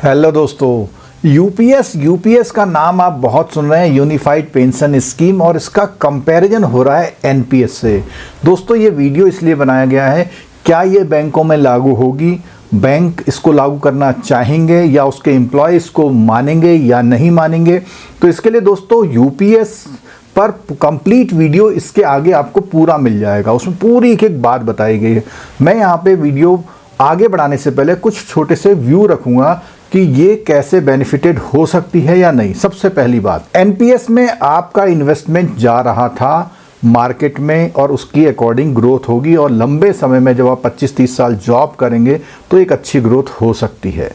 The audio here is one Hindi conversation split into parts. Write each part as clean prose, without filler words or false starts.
हेलो दोस्तों। यूपीएस का नाम आप बहुत सुन रहे हैं, यूनिफाइड पेंशन स्कीम, और इसका कंपैरिजन हो रहा है एनपीएस से। दोस्तों ये वीडियो इसलिए बनाया गया है, क्या ये बैंकों में लागू होगी, बैंक इसको लागू करना चाहेंगे या उसके एम्प्लॉय इसको मानेंगे या नहीं मानेंगे। तो इसके लिए दोस्तों यूपीएस पर कंप्लीट वीडियो इसके आगे आपको पूरा मिल जाएगा, उसमें पूरी एक एक बात बताई गई है। मैं यहाँ पे वीडियो आगे बढ़ाने से पहले कुछ छोटे से व्यू रखूँगा कि ये कैसे बेनिफिटेड हो सकती है या नहीं। सबसे पहली बात, एनपीएस में आपका इन्वेस्टमेंट जा रहा था मार्केट में और उसकी अकॉर्डिंग ग्रोथ होगी, और लंबे समय में जब आप 25-30 साल जॉब करेंगे तो एक अच्छी ग्रोथ हो सकती है।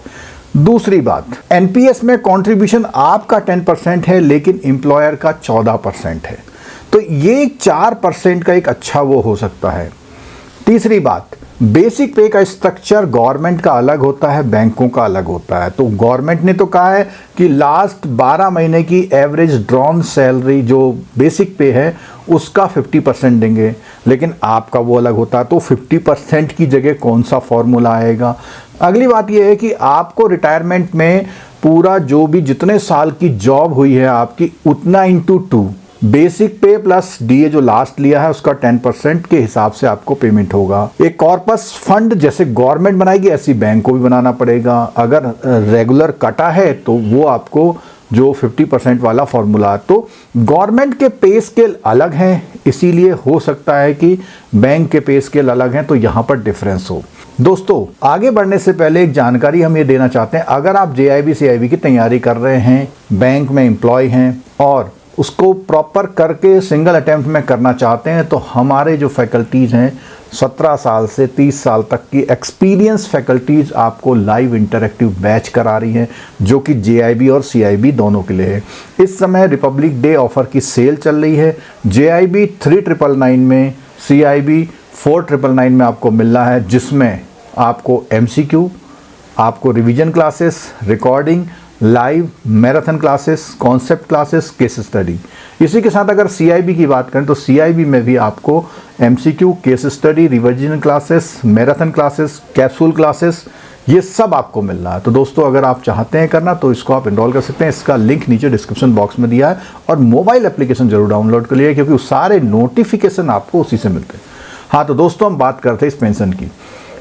दूसरी बात, एनपीएस में कंट्रीब्यूशन आपका 10% है लेकिन एम्प्लॉयर का 14% है, तो ये 4% का एक अच्छा वो हो सकता है। तीसरी बात, बेसिक पे का स्ट्रक्चर गवर्नमेंट का अलग होता है, बैंकों का अलग होता है। तो गवर्नमेंट ने तो कहा है कि लास्ट 12 महीने की एवरेज ड्रॉन सैलरी जो बेसिक पे है उसका 50% देंगे, लेकिन आपका वो अलग होता है। तो 50% की जगह कौन सा फॉर्मूला आएगा। अगली बात यह है कि आपको रिटायरमेंट में पूरा जो भी जितने साल की जॉब हुई है आपकी, उतना इंटू 2 बेसिक पे प्लस डीए जो लास्ट लिया है उसका 10% के हिसाब से आपको पेमेंट होगा। एक कॉर्पस फंड जैसे गवर्नमेंट बनाएगी ऐसी बैंक को भी बनाना पड़ेगा। अगर रेगुलर कटा है तो वो आपको जो 50% वाला फॉर्मूला, तो गवर्नमेंट के पे स्केल अलग हैं, इसीलिए हो सकता है कि बैंक के पे स्केल अलग हैं, तो यहाँ पर डिफरेंस हो। दोस्तों आगे बढ़ने से पहले एक जानकारी हम ये देना चाहते हैं, अगर आप जेआईबी सीआईबी की तैयारी कर रहे हैं, बैंक में एम्प्लॉय हैं और उसको प्रॉपर करके सिंगल अटेम्प्ट में करना चाहते हैं, तो हमारे जो फैकल्टीज़ हैं 17 साल से 30 साल तक की एक्सपीरियंस फैकल्टीज़ आपको लाइव इंटरैक्टिव बैच करा रही हैं, जो कि जेआईबी और सीआईबी दोनों के लिए है। इस समय रिपब्लिक डे ऑफर की सेल चल रही है। जेआईबी 3999 में, सीआईबी 4999 में आपको मिल रहा है, जिसमें आपको एमसीक्यू, आपको revision classes, recording, live marathon classes, concept classes, case study. इसी के साथ अगर सीआईबी की बात करें तो सीआईबी में भी आपको MCQ, case study, revision classes, marathon classes, capsule classes, ये सब आपको मिल रहा है। तो दोस्तों अगर आप चाहते हैं करना तो इसको आप इनरोल कर सकते हैं। इसका लिंक नीचे डिस्क्रिप्शन बॉक्स में दिया है, और मोबाइल एप्लीकेशन जरूर डाउनलोड कर लिए, क्योंकि सारे नोटिफिकेशन आपको उसी से मिलते हैं। हाँ, तो दोस्तों हम बात करते हैं इस पेंशन की।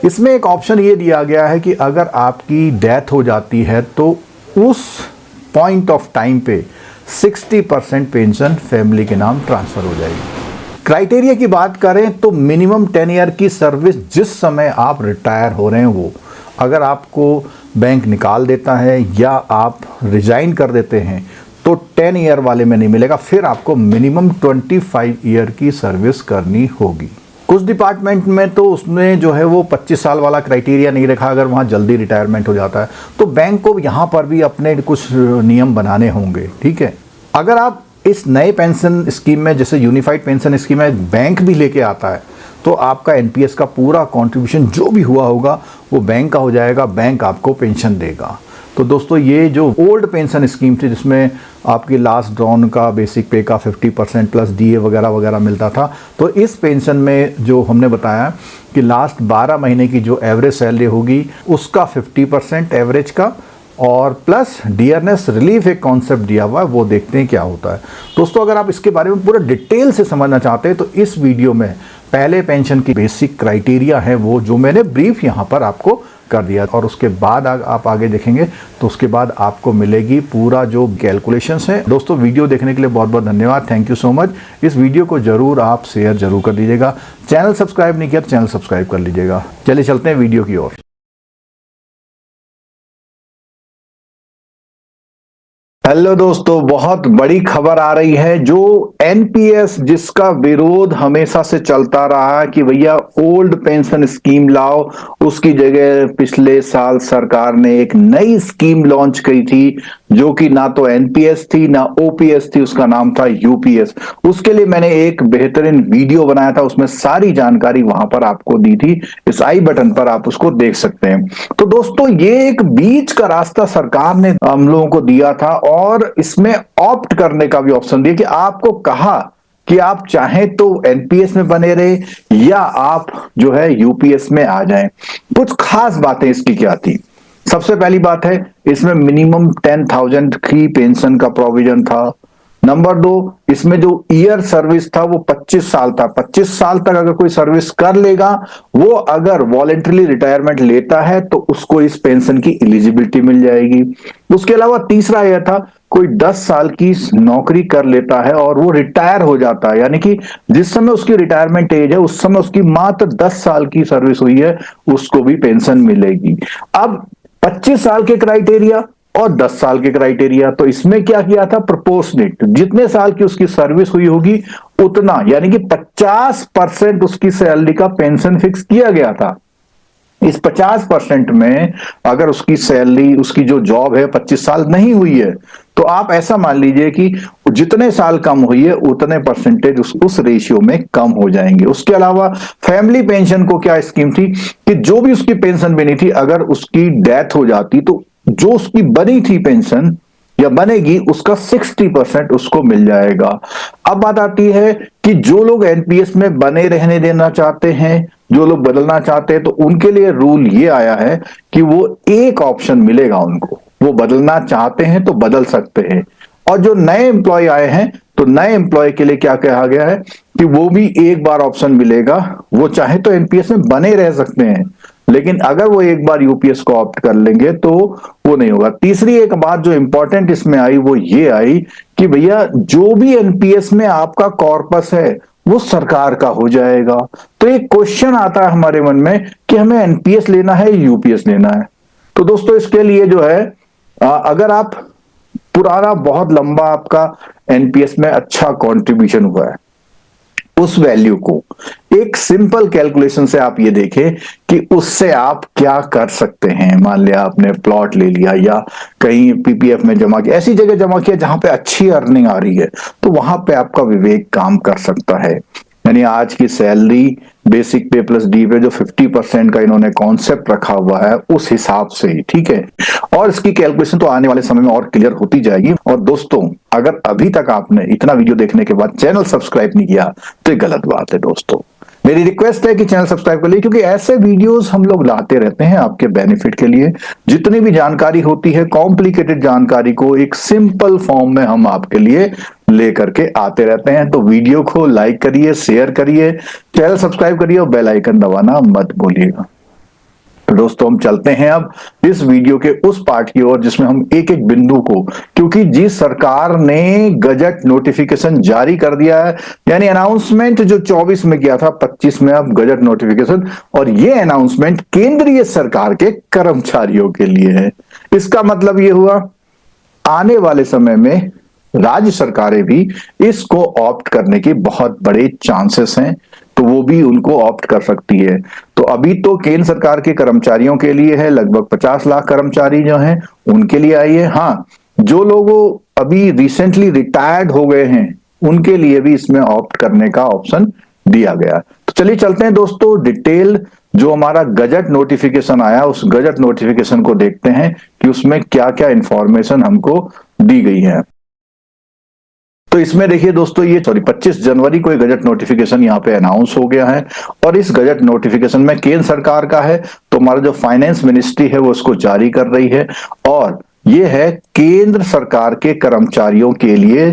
इसमें एक ऑप्शन ये दिया गया है कि अगर आपकी डेथ हो जाती है तो उस पॉइंट ऑफ टाइम पे 60% पेंशन फैमिली के नाम ट्रांसफर हो जाएगी। क्राइटेरिया की बात करें तो मिनिमम 10 ईयर की सर्विस जिस समय आप रिटायर हो रहे हैं, वो अगर आपको बैंक निकाल देता है या आप रिजाइन कर देते हैं तो 10 ईयर वाले में नहीं मिलेगा, फिर आपको मिनिमम 25 ईयर की सर्विस करनी होगी। कुछ डिपार्टमेंट में तो उसमें जो है वो 25 साल वाला क्राइटेरिया नहीं रखा, अगर वहाँ जल्दी रिटायरमेंट हो जाता है तो बैंक को यहाँ पर भी अपने कुछ नियम बनाने होंगे। ठीक है, अगर आप इस नए पेंशन स्कीम में, जैसे यूनिफाइड पेंशन स्कीम में बैंक भी लेके आता है, तो आपका एनपीएस का पूरा कंट्रीब्यूशन जो भी हुआ होगा वो बैंक का हो जाएगा, बैंक आपको पेंशन देगा। तो दोस्तों ये जो ओल्ड पेंशन स्कीम थी जिसमें आपकी लास्ट ड्रॉन का बेसिक पे का 50% प्लस डीए वगैरह वगैरह मिलता था, तो इस पेंशन में जो हमने बताया कि लास्ट 12 महीने की जो एवरेज सैलरी होगी उसका 50% एवरेज का, और प्लस डियरनेस रिलीफ एक कॉन्सेप्ट दिया हुआ है, वो देखते हैं क्या होता है। दोस्तों अगर आप इसके बारे में पूरा डिटेल से समझना चाहते हैं तो इस वीडियो में पहले पेंशन की बेसिक क्राइटेरिया है वो जो मैंने ब्रीफ यहाँ पर आपको कर दिया, और उसके बाद आप आगे देखेंगे तो उसके बाद आपको मिलेगी पूरा जो कैलकुलेशंस है। दोस्तों वीडियो देखने के लिए बहुत बहुत धन्यवाद, थैंक यू सो मच। इस वीडियो को जरूर आप शेयर जरूर कर दीजिएगा। चैनल सब्सक्राइब नहीं किया तो चैनल सब्सक्राइब कर लीजिएगा। चलिए चलते हैं वीडियो की ओर। हेलो दोस्तों, बहुत बड़ी खबर आ रही है। जो एनपीएस जिसका विरोध हमेशा से चलता रहा कि भैया ओल्ड पेंशन स्कीम लाओ, उसकी जगह पिछले साल सरकार ने एक नई स्कीम लॉन्च की थी जो कि ना तो एनपीएस थी ना ओपीएस थी, उसका नाम था यूपीएस। उसके लिए मैंने एक बेहतरीन वीडियो बनाया था, उसमें सारी जानकारी वहां पर आपको दी थी। इस आई बटन पर आप उसको देख सकते हैं। तो दोस्तों ये एक बीच का रास्ता सरकार ने हम लोगों को दिया था, और इसमें ऑप्ट करने का भी ऑप्शन दिया कि आपको कहा कि आप चाहें तो एनपीएस में बने रहे या आप जो है यूपीएस में आ जाएं। कुछ खास बातें इसकी क्या थी। सबसे पहली बात है, इसमें मिनिमम 10,000 की पेंशन का प्रोविजन था। नंबर 2, इसमें जो ईयर सर्विस था वो 25 साल था। 25 साल तक अगर कोई सर्विस कर लेगा, वो अगर वॉलेंटरी रिटायरमेंट लेता है तो उसको इस पेंशन की एलिजिबिलिटी मिल जाएगी। उसके अलावा तीसरा यह था, कोई 10 साल की नौकरी कर लेता है और वो रिटायर हो जाता है, यानी कि जिस समय उसकी रिटायरमेंट एज है उस समय उसकी मात्र 10 साल की सर्विस हुई है, उसको भी पेंशन मिलेगी। अब 25 साल के क्राइटेरिया और 10 साल के क्राइटेरिया, तो इसमें क्या किया था, प्रोपोर्शनेट, जितने साल की उसकी सर्विस हुई होगी उतना, यानी कि 50% उसकी सैलरी का पेंशन फिक्स किया गया था। इस 50% में अगर उसकी सैलरी, उसकी जो जॉब है 25 साल नहीं हुई है, तो आप ऐसा मान लीजिए कि जितने साल कम हुई है उतने परसेंटेज उस रेशियो में कम हो जाएंगे। उसके अलावा फैमिली पेंशन को क्या स्कीम थी कि जो भी उसकी पेंशन बनी थी, अगर उसकी डेथ हो जाती तो जो उसकी बनी थी पेंशन या बनेगी, उसका 60% उसको मिल जाएगा। अब बात आती है कि जो लोग एनपीएस में बने रहने देना चाहते हैं, जो लोग बदलना चाहते हैं, तो उनके लिए रूल ये आया है कि वो एक ऑप्शन मिलेगा उनको, वो बदलना चाहते हैं तो बदल सकते हैं। और जो नए एम्प्लॉय आए हैं, तो नए एम्प्लॉय के लिए क्या कहा गया है कि वो भी एक बार ऑप्शन मिलेगा, वो चाहे तो एनपीएस में बने रह सकते हैं, लेकिन अगर वो एक बार यूपीएस को ऑप्ट कर लेंगे तो वो नहीं होगा। तीसरी एक बात जो इंपॉर्टेंट इसमें आई वो ये आई कि भैया जो भी एनपीएस में आपका कॉर्पस है वो सरकार का हो जाएगा। तो एक क्वेश्चन आता है हमारे मन में कि हमें एनपीएस लेना है या यूपीएस लेना है। तो दोस्तों इसके लिए जो है, अगर आप पुराना बहुत लंबा आपका एनपीएस में अच्छा कंट्रीब्यूशन हुआ है, उस वैल्यू को एक सिंपल कैलकुलेशन से आप ये देखें कि उससे आप क्या कर सकते हैं। मान लिया आपने प्लॉट ले लिया या कहीं पीपीएफ में जमा किया, ऐसी जगह जमा किया जहां पे अच्छी अर्निंग आ रही है, तो वहां पे आपका विवेक काम कर सकता है। यानी आज की सैलरी बेसिक पे प्लस डी पे जो 50% का इन्होंने कॉन्सेप्ट रखा हुआ है, उस हिसाब से ही, ठीक है। और इसकी कैलकुलेशन तो आने वाले समय में और क्लियर होती जाएगी। और दोस्तों, अगर अभी तक आपने इतना वीडियो देखने के बाद चैनल सब्सक्राइब नहीं किया तो ये गलत बात है दोस्तों। मेरी रिक्वेस्ट है कि चैनल सब्सक्राइब कर लीजिए, क्योंकि ऐसे वीडियोस हम लोग लाते रहते हैं आपके बेनिफिट के लिए। जितनी भी जानकारी होती है, कॉम्प्लिकेटेड जानकारी को एक सिंपल फॉर्म में हम आपके लिए लेकर के आते रहते हैं। तो वीडियो को लाइक करिए, शेयर करिए, चैनल सब्सक्राइब करिए और बेल आइकन दबाना मत भूलिएगा। तो दोस्तों हम चलते हैं अब इस वीडियो के उस पार्ट की ओर जिसमें हम एक एक बिंदु को, क्योंकि जिस सरकार ने गजट नोटिफिकेशन जारी कर दिया है, यानी अनाउंसमेंट जो 24 में किया था, 25 में अब गजट नोटिफिकेशन, और ये अनाउंसमेंट केंद्रीय सरकार के कर्मचारियों के लिए है। इसका मतलब ये हुआ आने वाले समय में राज्य सरकारें भी इसको ऑप्ट करने के बहुत बड़े चांसेस हैं, तो वो भी उनको ऑप्ट कर सकती है। तो अभी तो केंद्र सरकार के कर्मचारियों के लिए है, लगभग 50 लाख कर्मचारी जो हैं उनके लिए आई है। हाँ, जो लोग अभी रिसेंटली रिटायर्ड हो गए हैं उनके लिए भी इसमें ऑप्ट करने का ऑप्शन दिया गया। तो चलिए चलते हैं दोस्तों, डिटेल जो हमारा गजट नोटिफिकेशन आया उस गजट नोटिफिकेशन को देखते हैं कि उसमें क्या क्या इंफॉर्मेशन हमको दी गई है। तो इसमें देखिए दोस्तों, ये 25 जनवरी को एक गजट नोटिफिकेशन यहाँ पे अनाउंस हो गया है, और इस गजट नोटिफिकेशन में केंद्र सरकार का है, तो हमारा जो फाइनेंस मिनिस्ट्री है वो उसको जारी कर रही है। और ये है केंद्र सरकार के कर्मचारियों के लिए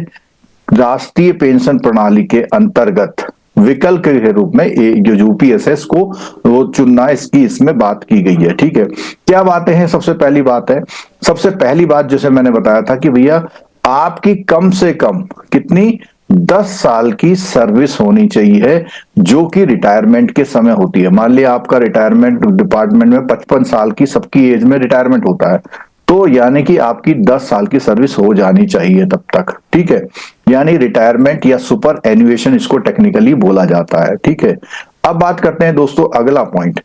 राष्ट्रीय पेंशन प्रणाली के अंतर्गत विकल्प के रूप में जो यूपीएसएस को वो चुनना, इसकी इसमें बात की गई है। ठीक है, क्या बातें हैं? सबसे पहली बात है, सबसे पहली बात जैसे मैंने बताया था कि भैया आपकी कम से कम कितनी 10 साल की सर्विस होनी चाहिए, जो कि रिटायरमेंट के समय होती है। मान लिया आपका रिटायरमेंट डिपार्टमेंट में 55 साल की सबकी एज में रिटायरमेंट होता है, तो यानी कि आपकी 10 साल की सर्विस हो जानी चाहिए तब तक। ठीक है, यानी रिटायरमेंट या सुपर एन्युएशन इसको टेक्निकली बोला जाता है। ठीक है, अब बात करते हैं दोस्तों अगला पॉइंट।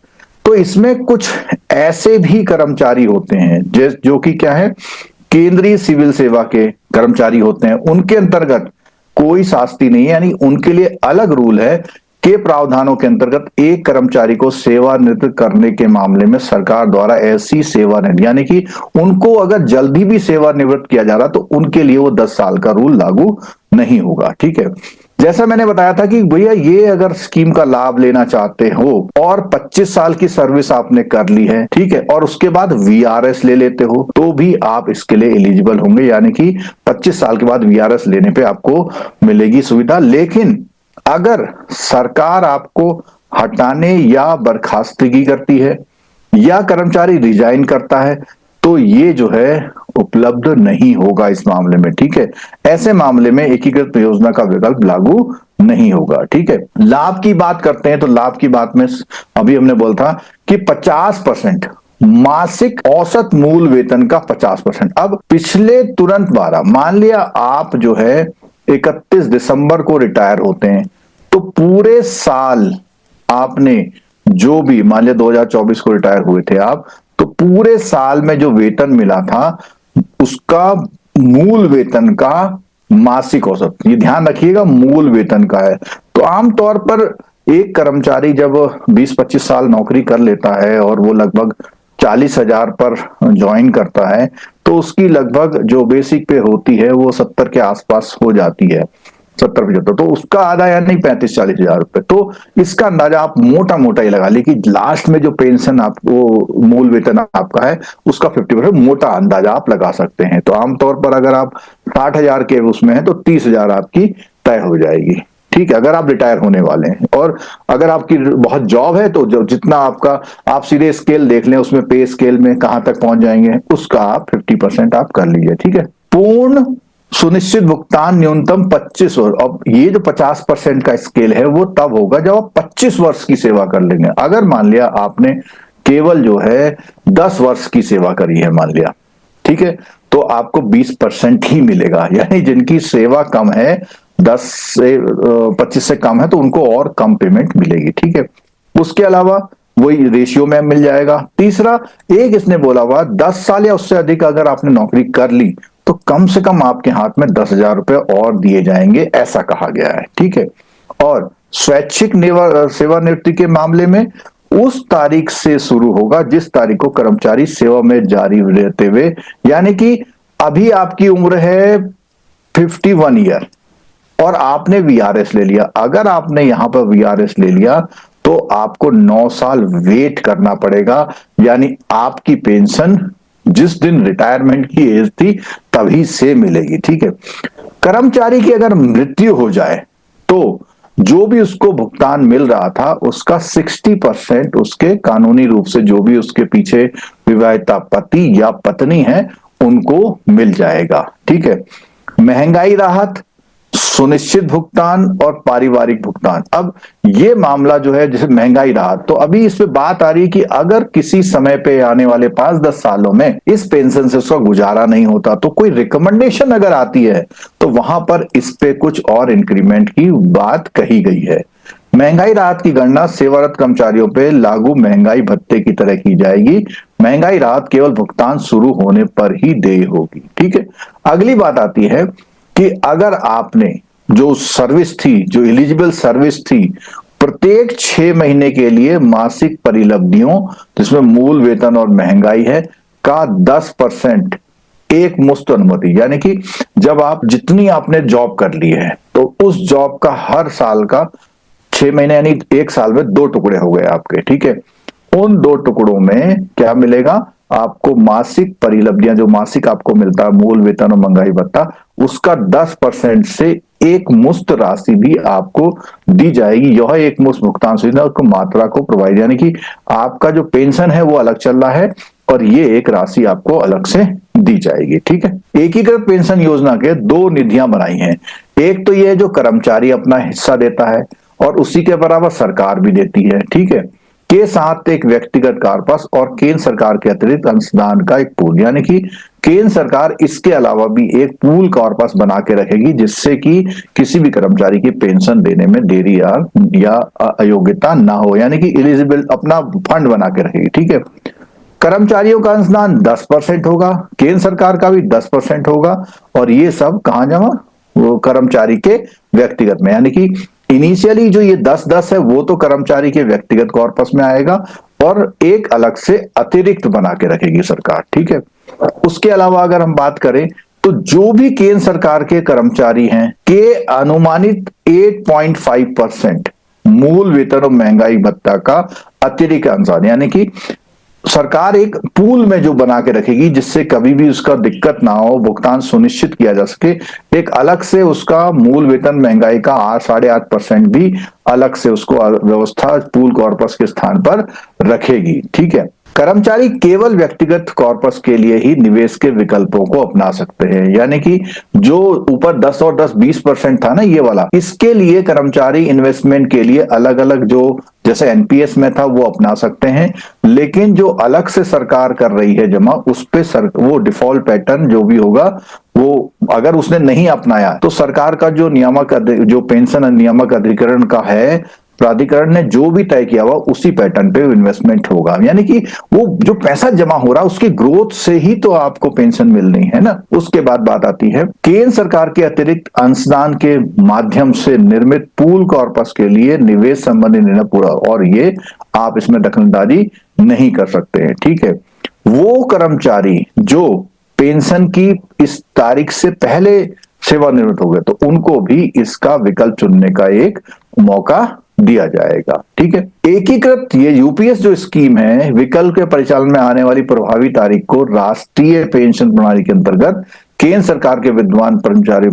तो इसमें कुछ ऐसे भी कर्मचारी होते हैं जो कि क्या है, केंद्रीय सिविल सेवा के कर्मचारी होते हैं, उनके अंतर्गत कोई शास्ति नहीं है, यानी उनके लिए अलग रूल है के प्रावधानों के अंतर्गत एक कर्मचारी को सेवानिवृत्त करने के मामले में सरकार द्वारा ऐसी सेवानिवृत्त, यानी कि उनको अगर जल्दी भी सेवानिवृत्त किया जा रहा तो उनके लिए वो 10 साल का रूल लागू नहीं होगा। ठीक है, जैसा मैंने बताया था कि भैया ये अगर स्कीम का लाभ लेना चाहते हो और 25 साल की सर्विस आपने कर ली है, ठीक है, और उसके बाद वीआरएस ले लेते हो तो भी आप इसके लिए एलिजिबल होंगे, यानी कि 25 साल के बाद वीआरएस लेने पे आपको मिलेगी सुविधा। लेकिन अगर सरकार आपको हटाने या बर्खास्तगी करती है या कर्मचारी रिजाइन करता है तो ये जो है उपलब्ध नहीं होगा इस मामले में, ठीक है। ऐसे मामले में एकीकृत योजना का विकल्प लागू नहीं होगा, ठीक है। लाभ की बात करते हैं तो लाभ की बात में अभी हमने बोला था कि 50% मासिक औसत मूल वेतन का 50%। अब पिछले तुरंत 12, मान लिया आप जो है 31 दिसंबर को रिटायर होते हैं तो पूरे साल आपने जो भी, मान लिया 2024 को रिटायर हुए थे आप, तो पूरे साल में जो वेतन मिला था उसका मूल वेतन का मासिक औसत, ये ध्यान रखिएगा मूल वेतन का है। तो आमतौर पर एक कर्मचारी जब 20-25 साल नौकरी कर लेता है और वो लगभग 40,000 पर ज्वाइन करता है तो उसकी लगभग जो बेसिक पे होती है वो 70 के आसपास हो जाती है, 70-75, तो उसका आधा यानी 35-40 हजार रुपए। तो इसका अंदाजा आप मोटा मोटा ही लगा लीजिए कि लास्ट में जो पेंशन आपको मूल वेतन आपका है उसका 50% मोटा अंदाजा आप लगा सकते हैं। तो आमतौर पर अगर आप 60,000 के उसमें है तो 30,000 आपकी तय हो जाएगी, ठीक है, अगर आप रिटायर होने वाले हैं। और अगर आपकी बहुत जॉब है तो जो जितना आपका, आप सीधे स्केल देख लें उसमें पे स्केल में कहां तक पहुंच जाएंगे, उसका आप 50% आप कर लीजिए, ठीक है। पूर्ण सुनिश्चित भुगतान न्यूनतम 25 वर्ष। अब ये जो 50% का स्केल है वो तब होगा जब आप 25 वर्ष की सेवा कर लेंगे। अगर मान लिया आपने केवल जो है 10 वर्ष की सेवा करी है मान लिया, ठीक है, तो आपको 20% ही मिलेगा। यानी जिनकी सेवा कम है, 10 से 25 से कम है, तो उनको और कम पेमेंट मिलेगी, ठीक है। उसके अलावा वही रेशियो में मिल जाएगा। तीसरा, एक इसने बोला हुआ 10 साल या उससे अधिक अगर आपने नौकरी कर ली तो कम से कम आपके हाथ में 10,000 रुपए और दिए जाएंगे, ऐसा कहा गया है, ठीक है। और स्वैच्छिक सेवानिवृत्ति के मामले में उस तारीख से शुरू होगा जिस तारीख को कर्मचारी सेवा में जारी रहते हुए, यानी कि अभी आपकी उम्र है 51 ईयर और आपने वीआरएस ले लिया। अगर आपने यहां पर वीआरएस ले लिया तो आपको 9 साल वेट करना पड़ेगा, यानी आपकी पेंशन जिस दिन रिटायरमेंट की एज थी तभी से मिलेगी, ठीक है। कर्मचारी की अगर मृत्यु हो जाए तो जो भी उसको भुगतान मिल रहा था उसका 60% उसके कानूनी रूप से जो भी उसके पीछे विवाहिता पति या पत्नी है उनको मिल जाएगा, ठीक है। महंगाई राहत, सुनिश्चित भुगतान और पारिवारिक भुगतान। अब ये मामला जो है जैसे महंगाई राहत, तो अभी इस पे बात आ रही है कि अगर किसी समय पे आने वाले 5-10 सालों में इस पेंशन से उसका गुजारा नहीं होता तो कोई रिकमेंडेशन अगर आती है तो वहां पर इस पे कुछ और इंक्रीमेंट की बात कही गई है। महंगाई राहत की गणना सेवारत कर्मचारियों पे लागू महंगाई भत्ते की तरह की जाएगी। महंगाई राहत केवल भुगतान शुरू होने पर ही देय होगी, ठीक है। अगली बात आती है कि अगर आपने जो सर्विस थी, जो एलिजिबल सर्विस थी, प्रत्येक 6 महीने के लिए मासिक परिलब्धियों जिसमें मूल वेतन और महंगाई है का 10% एक मुश्त अनुमति, यानी कि जब आप जितनी आपने जॉब कर ली है तो उस जॉब का हर साल का 6 महीने यानी एक साल में 2 टुकड़े हो गए आपके, ठीक है। उन 2 टुकड़ों में क्या मिलेगा आपको, मासिक परिलब्धियां, जो मासिक आपको मिलता है मूल वेतन और महंगाई भत्ता, उसका 10% से एक मुश्त राशि भी आपको दी जाएगी। यह एक मुश्त भुगतान सुविधा उसको मात्रा को प्रोवाइड, यानी कि आपका जो पेंशन है वो अलग चल रहा है और ये एक राशि आपको अलग से दी जाएगी, ठीक है। एकीकृत पेंशन योजना के 2 निधियां बनाई हैं। एक तो ये जो कर्मचारी अपना हिस्सा देता है और उसी के बराबर सरकार भी देती है, ठीक है, के साथ एक व्यक्तिगत कार्पस और केंद्र सरकार के अतिरिक्त अंशदान का एक पूल, यानी कि केंद्र सरकार इसके अलावा भी एक पूल कॉर्पस बना के रखेगी जिससे कि किसी भी कर्मचारी की पेंशन देने में देरी या अयोग्यता ना हो, यानी कि एलिजिबल अपना फंड बना के रखेगी, ठीक है। कर्मचारियों का अंशदान 10% होगा, केंद्र सरकार का भी 10% होगा और ये सब कहां जमा, वो कर्मचारी के व्यक्तिगत में, यानी कि इनिशियली जो ये 10-10 है वो तो कर्मचारी के व्यक्तिगत कॉर्पस में आएगा और एक अलग से अतिरिक्त बना के रखेगी सरकार, ठीक है। उसके अलावा अगर हम बात करें तो जो भी केंद्र सरकार के कर्मचारी हैं के अनुमानित 8.5% मूल वेतन और महंगाई भत्ता का अतिरिक्त अनुसार, यानी कि सरकार एक पूल में जो बना के रखेगी जिससे कभी भी उसका दिक्कत ना हो, भुगतान सुनिश्चित किया जा सके। एक अलग से उसका मूल वेतन महंगाई का 8-8.5% भी अलग से उसको व्यवस्था पूल कॉर्पस के स्थान पर रखेगी। ठीक है, कर्मचारी केवल व्यक्तिगत कॉर्पस के लिए ही निवेश के विकल्पों को अपना सकते हैं, यानी कि जो ऊपर 10 और 10-20% था ना ये वाला, इसके लिए कर्मचारी इन्वेस्टमेंट के लिए अलग अलग जो जैसे एनपीएस में था वो अपना सकते हैं, लेकिन जो अलग से सरकार कर रही है जमा उस पे वो डिफॉल्ट पैटर्न जो भी होगा वो अगर उसने नहीं अपनाया तो सरकार का जो नियामक जो पेंशन नियामक अधिकरण का है प्राधिकरण ने जो भी तय किया हुआ उसी पैटर्न पे इन्वेस्टमेंट होगा, यानी कि वो जो पैसा जमा हो रहा है उसकी ग्रोथ से ही तो आपको पेंशन मिलनी है ना। उसके बाद बात आती है केंद्र सरकार के अतिरिक्त अंशदान के माध्यम से निर्मित पूल कॉर्पस के लिए निवेश संबंधी निर्णय पूरा, और ये आप इसमें दखलंदाजी नहीं कर सकते हैं। ठीक है, वो कर्मचारी जो पेंशन की इस तारीख से पहले सेवानिवृत्त हो गए तो उनको भी इसका विकल्प चुनने का एक मौका दिया जाएगा। ठीक है, एकीकृत ये यूपीएस जो स्कीम है विकल्प के परिचालन में आने वाली प्रभावी तारीख को राष्ट्रीय पेंशन प्रणाली के अंतर्गत केंद्र सरकार के विद्यमान कर्मचारी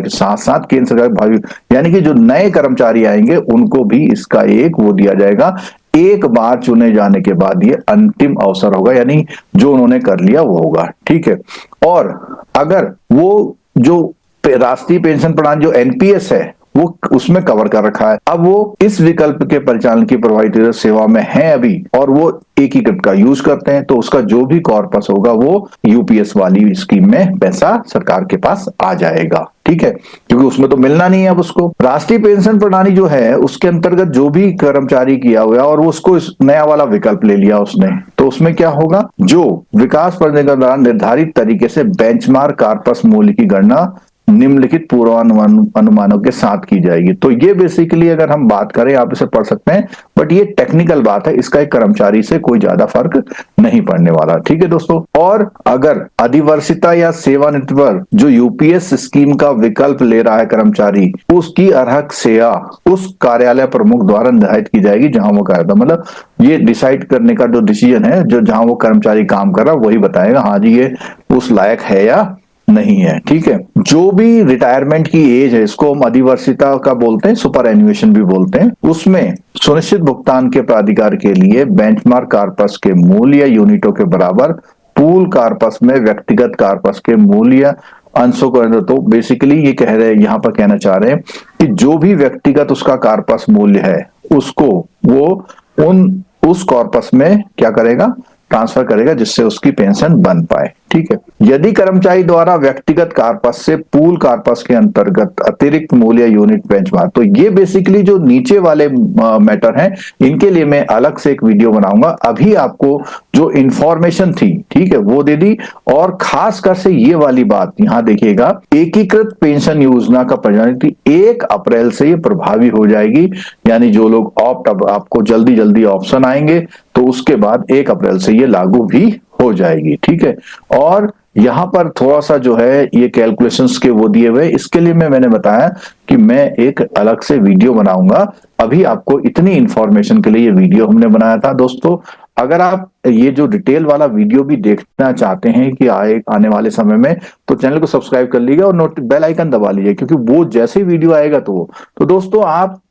के साथ साथ केंद्र सरकार के भावी यानी कि जो नए कर्मचारी आएंगे उनको भी इसका एक वो दिया जाएगा। एक बार चुने जाने के बाद ये अंतिम अवसर होगा, यानी जो उन्होंने कर लिया वो होगा। ठीक है, और अगर वो जो राष्ट्रीय पेंशन प्रणाली जो एनपीएस है वो उसमें कवर कर रखा है, अब वो इस विकल्प के परिचालन की प्रभावी सेवा में है अभी और वो एकीकृत का यूज करते हैं तो उसका जो भी कॉर्पस होगा वो यूपीएस वाली स्कीम में पैसा सरकार के पास आ जाएगा। ठीक है, क्योंकि उसमें तो मिलना नहीं है अब उसको। राष्ट्रीय पेंशन प्रणाली जो है उसके अंतर्गत जो भी कर्मचारी किया हुआ और उसको इस नया वाला विकल्प ले लिया उसने, तो उसमें क्या होगा, जो विकास परियोजना के दौरान निर्धारित तरीके से बेंचमार्क कॉर्पस मूल्य की गणना निम्नलिखित पूर्वानुमानों के साथ की जाएगी। तो ये बेसिकली अगर हम बात करें आप इसे पढ़ सकते हैं, बट ये टेक्निकल बात है, इसका एक कर्मचारी से कोई ज्यादा फर्क नहीं पड़ने वाला। ठीक है दोस्तों, और अगर अधिवर्षिता या सेवानिवृत्ति पर जो यूपीएस स्कीम का विकल्प ले रहा है कर्मचारी, उसकी अर्हक सेवा उस कार्यालय प्रमुख द्वारा निर्धारित की जाएगी जहां वो कार्य, मतलब ये डिसाइड करने का जो डिसीजन है जो जहां वो कर्मचारी काम कर रहा है वही बताएगा हाँ जी ये उस लायक है या नहीं है। ठीक है, जो भी रिटायरमेंट की एज है इसको हम अधिवर्षिता का बोलते हैं, सुपर एन्युएशन भी बोलते हैं, उसमें सुनिश्चित भुगतान के प्राधिकार के लिए बेंचमार्क कॉर्पस के मूल्य या यूनिटों के बराबर पूल कॉर्पस में व्यक्तिगत कॉर्पस के मूल्य अंशों को, तो बेसिकली ये कह रहे हैं यहां पर कहना चाह रहे हैं कि जो भी व्यक्तिगत उसका कॉर्पस मूल्य है उसको वो उस कॉर्पस में क्या करेगा, ट्रांसफर करेगा जिससे उसकी पेंशन बन पाए। ठीक है, यदि कर्मचारी द्वारा व्यक्तिगत कॉर्पस से पूल कॉर्पस के अंतर्गत अतिरिक्त मूल्य यूनिट बेंचमार्क, तो ये बेसिकली जो नीचे वाले मैटर हैं इनके लिए मैं अलग से एक वीडियो बनाऊंगा। अभी आपको जो इंफॉर्मेशन थी ठीक है वो दे दी, और खासकर से ये वाली बात यहां देखिएगा, एकीकृत पेंशन योजना का परिचालन 1 अप्रैल से ये प्रभावी हो जाएगी, यानी जो लोग अब आपको जल्दी जल्दी ऑप्शन आएंगे तो उसके बाद 1 अप्रैल से ये लागू भी हो जाएगी। ठीक है, और यहां पर थोड़ा सा जो है ये कैलकुलेशंस के वो दिए हुए, इसके लिए मैंने बताया कि मैं एक अलग से वीडियो बनाऊंगा। अभी आपको इतनी इंफॉर्मेशन के लिए ये वीडियो हमने बनाया था। दोस्तों अगर आप ये जो डिटेल वाला वीडियो भी देखना चाहते हैं कि आने वाले समय में, तो चैनल को सब्सक्राइब कर लीजिए और बेल आइकन दबा लीजिए, क्योंकि वो जैसे ही वीडियो आएगा तो दोस्तों आप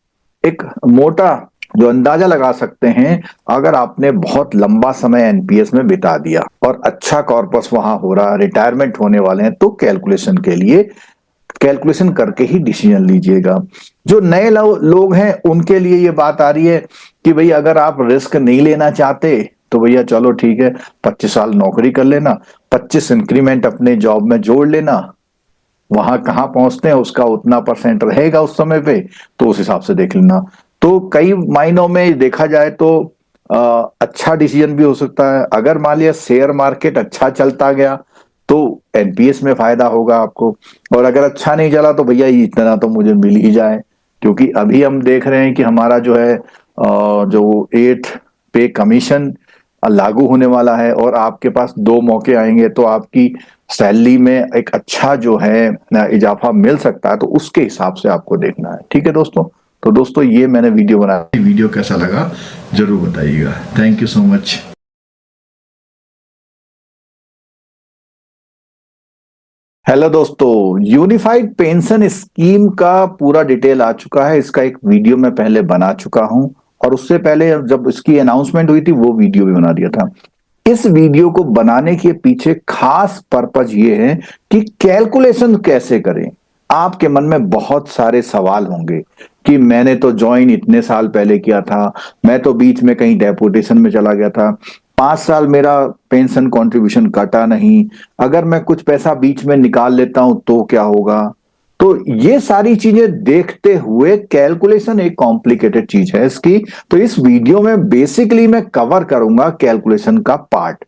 एक मोटा जो अंदाजा लगा सकते हैं, अगर आपने बहुत लंबा समय एनपीएस में बिता दिया और अच्छा कॉर्पस वहां हो रहा, रिटायरमेंट होने वाले हैं, तो कैलकुलेशन के लिए कैलकुलेशन करके ही डिसीजन लीजिएगा। जो नए लोग हैं उनके लिए ये बात आ रही है कि भाई अगर आप रिस्क नहीं लेना चाहते तो भैया चलो ठीक है 25 साल नौकरी कर लेना, 25 इंक्रीमेंट अपने जॉब में जोड़ लेना, वहां कहां पहुंचते हैं उसका उतना परसेंट रहेगा उस समय पे, तो उस हिसाब से देख लेना। तो कई मायनों में देखा जाए तो अच्छा डिसीजन भी हो सकता है। अगर मान लिया शेयर मार्केट अच्छा चलता गया तो एनपीएस में फायदा होगा आपको, और अगर अच्छा नहीं चला तो भैया इतना तो मुझे मिल ही जाए, क्योंकि अभी हम देख रहे हैं कि हमारा जो है जो 8 पे कमीशन लागू होने वाला है और आपके पास 2 मौके आएंगे, तो आपकी सैलरी में एक अच्छा जो है इजाफा मिल सकता है, तो उसके हिसाब से आपको देखना है। ठीक है दोस्तों, तो दोस्तों ये मैंने वीडियो बनाया, वीडियो कैसा लगा जरूर बताइएगा। Thank you so much. Hello दोस्तों, यूनिफाइड पेंशन स्कीम का पूरा डिटेल आ चुका है। इसका एक वीडियो मैं पहले बना चुका हूं, और उससे पहले जब इसकी अनाउंसमेंट हुई थी वो वीडियो भी बना दिया था। इस वीडियो को बनाने के पीछे खास पर्पज ये है कि कैलकुलेशन कैसे करें। आपके मन में बहुत सारे सवाल होंगे कि मैंने तो ज्वाइन इतने साल पहले किया था, मैं तो बीच में कहीं डेपुटेशन में चला गया था, 5 साल मेरा पेंशन कंट्रीब्यूशन कटा नहीं, अगर मैं कुछ पैसा बीच में निकाल लेता हूं तो क्या होगा। तो ये सारी चीजें देखते हुए, कैलकुलेशन एक कॉम्प्लिकेटेड चीज है इसकी, तो इस वीडियो में बेसिकली मैं कवर करूंगा कैलकुलेशन का पार्ट।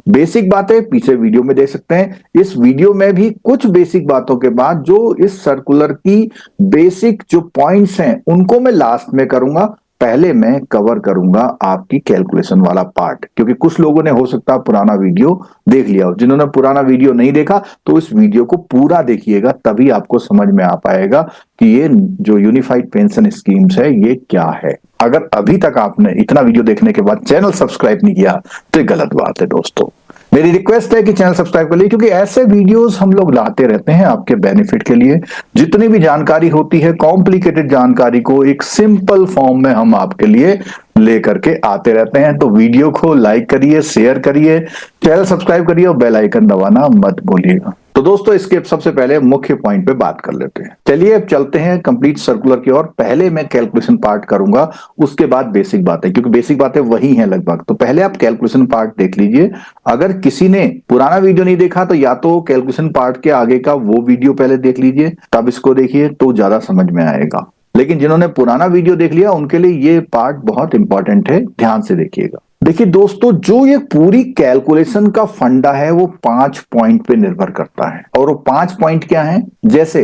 बेसिक बातें पीछे वीडियो में देख सकते हैं। इस वीडियो में भी कुछ बेसिक बातों के बाद जो इस सर्कुलर की बेसिक जो पॉइंट्स हैं उनको मैं लास्ट में करूंगा। पहले मैं कवर करूंगा आपकी कैलकुलेशन वाला पार्ट, क्योंकि कुछ लोगों ने हो सकता है पुराना वीडियो देख लिया हो। जिन्होंने पुराना वीडियो नहीं देखा तो इस वीडियो को पूरा देखिएगा, तभी आपको समझ में आ पाएगा कि ये जो यूनिफाइड पेंशन स्कीम्स है ये क्या है। अगर अभी तक आपने इतना वीडियो देखने के बाद चैनल सब्सक्राइब नहीं किया तो ये गलत बात है दोस्तों। मेरी रिक्वेस्ट है कि चैनल सब्सक्राइब कर लीजिए, क्योंकि ऐसे वीडियोस हम लोग लाते रहते हैं आपके बेनिफिट के लिए। जितनी भी जानकारी होती है, कॉम्प्लिकेटेड जानकारी को एक सिंपल फॉर्म में हम आपके लिए लेकर के आते रहते हैं। तो वीडियो को लाइक करिए, शेयर करिए, चैनल सब्सक्राइब करिए और बेल आइकन दबाना मत भूलिएगा। तो दोस्तों इसके सबसे पहले मुख्य पॉइंट पे बात कर लेते हैं। चलिए अब चलते हैं कंप्लीट सर्कुलर की ओर। पहले मैं कैलकुलेशन पार्ट करूंगा, उसके बाद बेसिक बातें, क्योंकि बेसिक बातें वही हैं लगभग। तो पहले आप कैलकुलेशन पार्ट देख लीजिए। अगर किसी ने पुराना वीडियो नहीं देखा तो या तो कैलकुलेशन पार्ट के आगे का वो वीडियो पहले देख लीजिए, तब इसको देखिए तो ज्यादा समझ में आएगा। लेकिन जिन्होंने पुराना वीडियो देख लिया उनके लिए ये पार्ट बहुत इंपॉर्टेंट है, ध्यान से देखिएगा। देखिए दोस्तों, जो ये पूरी कैलकुलेशन का फंडा है वो 5 पॉइंट पे निर्भर करता है। और वो 5 पॉइंट क्या है? जैसे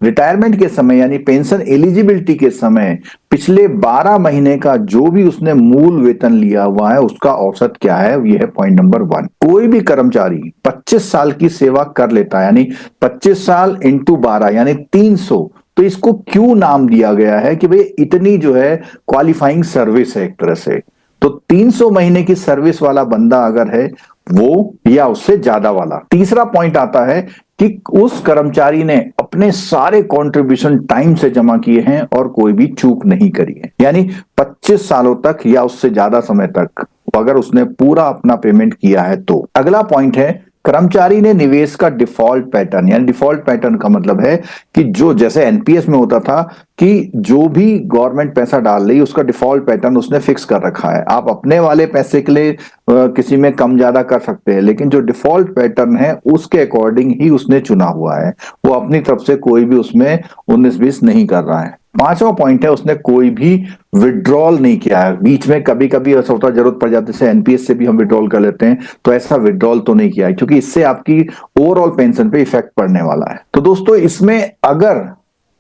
रिटायरमेंट के समय यानी पेंशन एलिजिबिलिटी के समय पिछले 12 महीने का जो भी उसने मूल वेतन लिया हुआ है उसका औसत क्या है, यह है पॉइंट नंबर 1। कोई भी कर्मचारी 25 साल की सेवा कर लेता है, यानी 25 साल इंटू 12 यानी 300। तो इसको क्यों नाम दिया गया है कि भाई इतनी जो है क्वालिफाइंग सर्विस है एक तरह से। तो 300 महीने की सर्विस वाला बंदा अगर है वो, या उससे ज्यादा वाला। तीसरा पॉइंट आता है कि उस कर्मचारी ने अपने सारे कंट्रीब्यूशन टाइम से जमा किए हैं और कोई भी चूक नहीं करी है, यानी 25 सालों तक या उससे ज्यादा समय तक अगर उसने पूरा अपना पेमेंट किया है तो। अगला पॉइंट है कर्मचारी ने निवेश का डिफॉल्ट पैटर्न, यानी डिफॉल्ट पैटर्न का मतलब है कि जो जैसे एनपीएस में होता था कि जो भी गवर्नमेंट पैसा डाल रही है उसका डिफॉल्ट पैटर्न उसने फिक्स कर रखा है। आप अपने वाले पैसे के लिए किसी में कम ज्यादा कर सकते हैं, लेकिन जो डिफॉल्ट पैटर्न है उसके अकॉर्डिंग ही उसने चुना हुआ है। वो अपनी तरफ से कोई भी उसमें 19-20 नहीं कर रहा है। पांचवा पॉइंट है उसने कोई भी विड्रॉल नहीं किया है। बीच में कभी कभी ऐसा होता है जरूरत पड़ जाती है, एनपीएस से भी हम विड्रॉल कर लेते हैं, तो ऐसा विड्रॉल तो नहीं किया है, क्योंकि इससे आपकी ओवरऑल पेंशन पे इफेक्ट पड़ने वाला है। तो दोस्तों इसमें अगर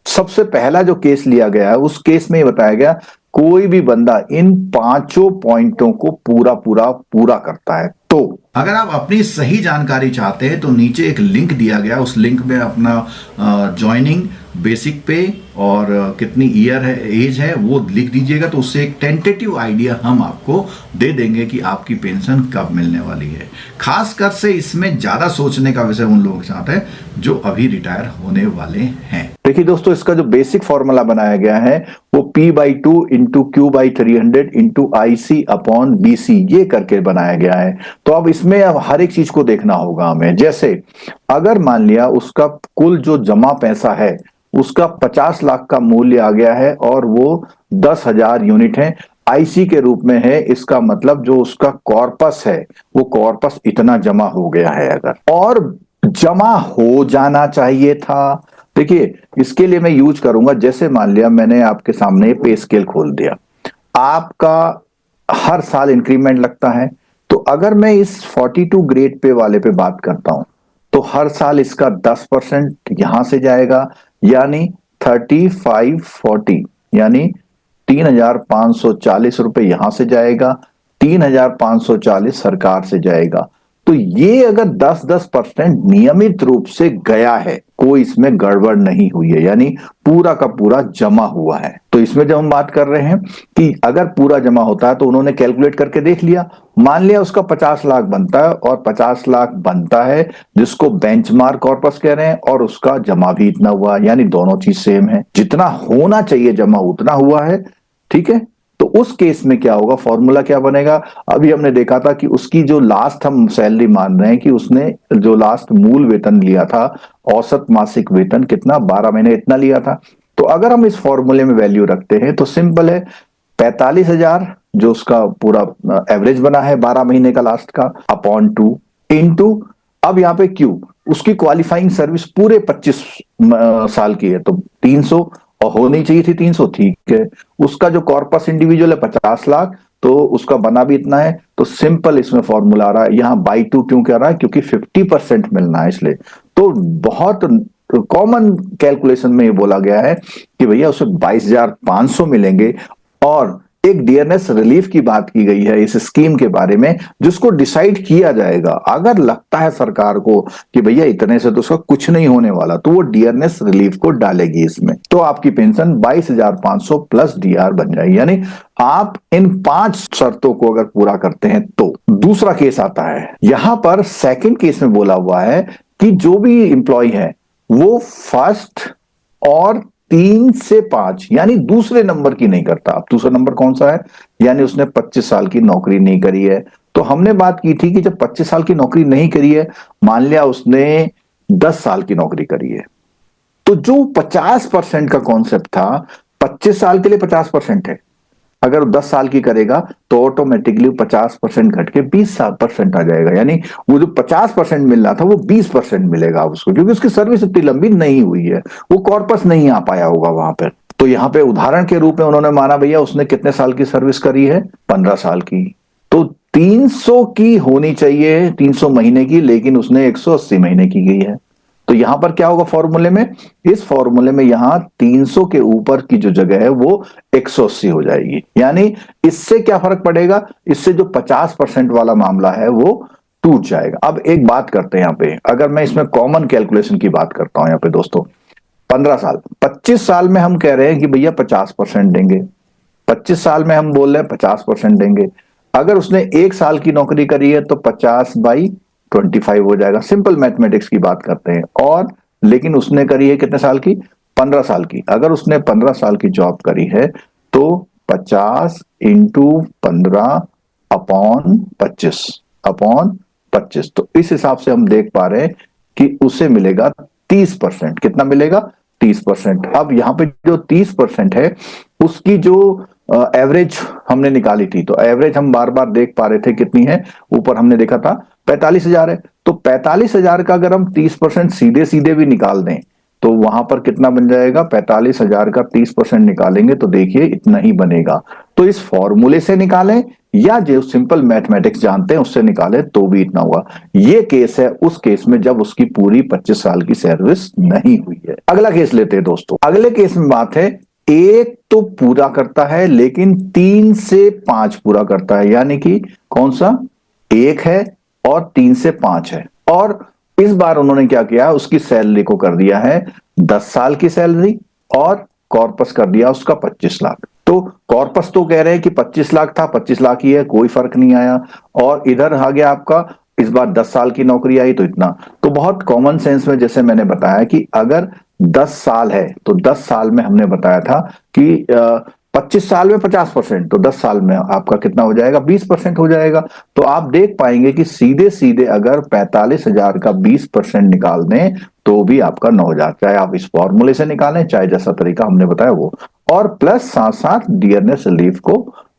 सबसे पहला जो केस लिया गया है उस केस में बताया गया कोई भी बंदा इन 5 पॉइंटों को पूरा पूरा पूरा करता है तो। अगर आप अपनी सही जानकारी चाहते हैं तो नीचे एक लिंक दिया गया, उस लिंक में अपना ज्वाइनिंग, बेसिक पे और कितनी ईयर है, एज है, वो लिख दीजिएगा। तो उससे एक टेंटेटिव आइडिया हम आपको दे देंगे कि आपकी पेंशन कब मिलने वाली है। खासकर से इसमें ज्यादा सोचने का विषय उन लोगों के साथ है जो अभी रिटायर होने वाले हैं। देखिए दोस्तों, इसका जो बेसिक फॉर्मूला बनाया गया है वो P/2 into Q/300 into IC upon BC ये करके बनाया गया है। तो अब इसमें अब हर एक चीज को देखना होगा हमें। जैसे अगर मान लिया उसका कुल जो जमा पैसा है उसका 50 लाख का मूल्य आ गया है और वो 10,000 यूनिट है, आईसी के रूप में है, इसका मतलब जो उसका कॉर्पस है वो कॉर्पस इतना जमा हो गया है अगर, और जमा हो जाना चाहिए था। देखिए इसके लिए मैं यूज करूंगा, जैसे मान लिया मैंने आपके सामने पे स्केल खोल दिया, आपका हर साल इंक्रीमेंट लगता है। तो अगर मैं इस 42 ग्रेड पे वाले पे बात करता हूं तो हर साल इसका 10% यहां से जाएगा, यानी 3540 यानी 3,540 रुपए यहां से जाएगा, 3,540 सरकार से जाएगा। तो ये अगर 10-10% नियमित रूप से गया है, कोई इसमें गड़बड़ नहीं हुई है, यानी पूरा का पूरा जमा हुआ है। तो इसमें जब हम बात कर रहे हैं कि अगर पूरा जमा होता है तो उन्होंने कैलकुलेट करके देख लिया, मान लिया उसका 50 लाख बनता है और 50 लाख बनता है जिसको बेंचमार्क कॉर्पस कह रहे हैं, और उसका जमा भी इतना हुआ, यानी दोनों चीज सेम है, जितना होना चाहिए जमा उतना हुआ है। ठीक है, तो उस केस में क्या होगा, फॉर्मूला क्या बनेगा। अभी हमने देखा था कि उसकी जो लास्ट हम सैलरी मान रहे हैं कि उसने जो लास्ट मूल वेतन लिया था, औसत मासिक वेतन कितना, 12 महीने इतना लिया था। तो अगर हम इस फॉर्मूले में वैल्यू रखते हैं तो सिंपल है, 45,000 जो उसका पूरा एवरेज बना है 12 महीने का लास्ट का, अपॉन 2 इंटू, अब यहाँ पे क्यू, उसकी क्वालिफाइंग सर्विस पूरे 25 साल की है तो 300, और होनी चाहिए थी 300, ठीक है। उसका जो कॉर्पस इंडिविजुअल है 50 लाख, तो उसका बना भी इतना है। तो सिंपल इसमें फॉर्मूला आ रहा है, यहाँ बाई 2 क्यों कह रहा है, क्योंकि 50% मिलना है इसलिए। तो बहुत कॉमन कैलकुलेशन में ये बोला गया है कि भैया उसे 22,500 मिलेंगे। और एक डियरनेस रिलीफ की बात की गई है इस स्कीम के बारे में, जिसको डिसाइड किया जाएगा। अगर लगता है सरकार को कि भैया इतने से तो उसका कुछ नहीं होने वाला, तो वो डियरनेस रिलीफ को डालेगी इसमें, तो आपकी पेंशन 22,500 प्लस डीआर बन जाएगी। यानी आप इन 5 शर्तों को अगर पूरा करते हैं तो। दूसरा केस आता है, यहां पर सेकंड केस में बोला हुआ है कि जो भी इंप्लॉय है वो फर्स्ट और 3 से 5 यानी दूसरे नंबर की नहीं करता। अब दूसरा नंबर कौन सा है, यानी उसने 25 साल की नौकरी नहीं करी है। तो हमने बात की थी कि जब 25 साल की नौकरी नहीं करी है, मान लिया उसने 10 साल की नौकरी करी है, तो जो 50% का कॉन्सेप्ट था, 25 साल के लिए 50% है, अगर 10 साल की करेगा तो ऑटोमेटिकली 50% घट के 20% आ जाएगा। यानी वो जो 50% मिल रहा था वो 20% मिलेगा उसको, क्योंकि उसकी सर्विस इतनी लंबी नहीं हुई है, वो कॉर्पस नहीं आ पाया होगा वहां पर। तो यहाँ पे उदाहरण के रूप में उन्होंने माना भैया उसने कितने साल की सर्विस करी है, 15 साल की, तो 300 की होनी चाहिए, 300 महीने की, लेकिन उसने 180 महीने की गई है। तो यहां पर क्या होगा फॉर्मूले में, इस फॉर्मूले में यहां 300 के ऊपर की जो जगह है वो 180 हो जाएगी। यानी इससे क्या फर्क पड़ेगा, इससे जो 50% वाला मामला है वो टूट जाएगा। अब एक बात करते हैं यहां पे, अगर मैं इसमें कॉमन कैलकुलेशन की बात करता हूं यहां पे दोस्तों, 15 साल, 25 साल में हम कह रहे हैं कि भैया 50% देंगे, 25 साल में हम बोल रहे हैं 50% देंगे। अगर उसने 1 साल की नौकरी करी है तो 50/25 हो जाएगा, सिंपल मैथमेटिक्स की बात करते हैं। और लेकिन उसने करी है कितने साल की, 15 साल की। अगर उसने 15 साल की जॉब करी है तो 50 इंटू 15 अपॉन 25 तो इस हिसाब से हम देख पा रहे हैं कि उसे मिलेगा 30%। कितना मिलेगा, 30%। अब यहाँ पे जो 30% है उसकी जो एवरेज हमने निकाली थी, तो एवरेज हम बार बार देख पा रहे थे कितनी है, ऊपर हमने देखा था 45,000 है। तो 45,000 का अगर हम 30% सीधे सीधे भी निकाल दें तो वहां पर कितना बन जाएगा, 45,000 का 30% निकालेंगे तो देखिए इतना ही बनेगा। तो इस फॉर्मूले से निकालें या जो सिंपल मैथमेटिक्स जानते हैं उससे निकालें तो भी इतना हुआ। ये केस है उस केस में जब उसकी पूरी 25 साल की सर्विस नहीं हुई है। अगला केस लेते हैं दोस्तों। अगले केस में बात है, एक तो पूरा करता है लेकिन 3 से 5 पूरा करता है, यानी कि कौन सा, एक है और 3 से 5 है। और इस बार उन्होंने क्या किया, उसकी सैलरी को कर दिया है 10 साल की सैलरी और कॉर्पस कर दिया उसका 25 लाख। तो कॉर्पस तो कह रहे हैं कि 25 लाख था, 25 लाख ही है, कोई फर्क नहीं आया। और इधर आ गया आपका, इस बार 10 साल की नौकरी आई तो इतना। तो बहुत कॉमन सेंस में जैसे मैंने बताया कि अगर 10 साल है तो 10 साल में हमने बताया था कि 25 साल में 50%, तो 10 साल में आपका कितना हो जाएगा, 20% हो जाएगा। तो आप देख पाएंगे कि सीधे सीधे अगर 45,000 का 20% निकाल दें तो भी आपका 9,000, चाहे आप इस फॉर्मूले से निकालें चाहे जैसा तरीका हमने बताया वो, और प्लस साथ साथ डियरनेस रिलीफ को